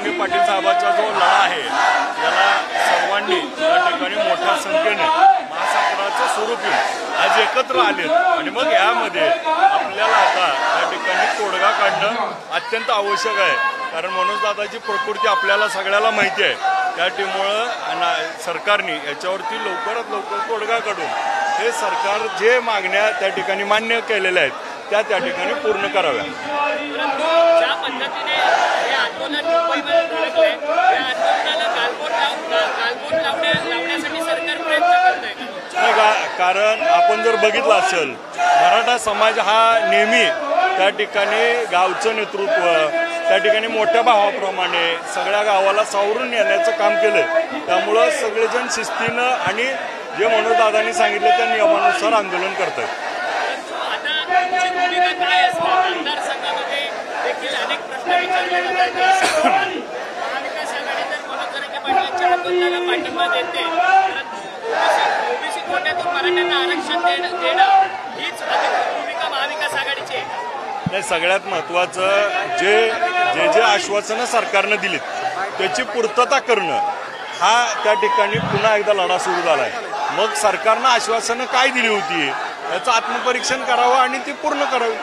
जरांगे पाटील साहेबांचा जो लढा आहे त्याला सर्वांनी त्या ठिकाणी मोठ्या संख्येने महासागराचं स्वरूप येऊन आज एकत्र आले आणि मग यामध्ये आपल्याला आता त्या ठिकाणी तोडगा काढणं अत्यंत आवश्यक आहे। कारण मनोजदादाची प्रकृती आपल्याला सगळ्याला माहिती आहे। त्या टीमुळं सरकारने याच्यावरती लवकरात लवकर तोडगा काढून हे सरकार जे मागण्या त्या ठिकाणी मान्य केलेल्या आहेत त्या ठिकाणी पूर्ण कराव्या। ज्या पद्धतीने हे आंदोलन मुंबईमध्ये धडकले त्या आंदोलनाला गालबोट लावण्यासाठी सरकार प्रयत्न करत आहे नाही का? कारण आपण जर बघितलं असेल मराठा समाज हा नेहमी त्या ठिकाणी गावचं नेतृत्व त्या ठिकाणी मोठ्या भावाप्रमाणे सगळ्या गावाला सावरून येण्याचं काम केलं। त्यामुळं सगळेजण शिस्तीनं आणि जे मनोजदादांनी सांगितलं त्या नियमानुसार आंदोलन करतात। भूमिका काय असणार मतदारसंघामध्ये देखील अनेक प्रश्न विचारले जातात। महाविकास आघाडी जर मनोज जरांगे पाटलांच्या आंदोलनाला पाठिंबा देते तर ओबीसी कोट्यातून मराठ्यांना आरक्षण देणं हीच भूमिका महाविकास आघाडीची आहे। नाही, सगळ्यात महत्त्वाचं जे आश्वासनं सरकारनं दिलीत त्याची पूर्तता करणं हा त्या ठिकाणी पुन्हा एकदा लढा सुरू झाला आहे। मग सरकारनं आश्वासनं काय दिली होती याचं आत्मपरीक्षण करावं आणि ती पूर्ण करावी।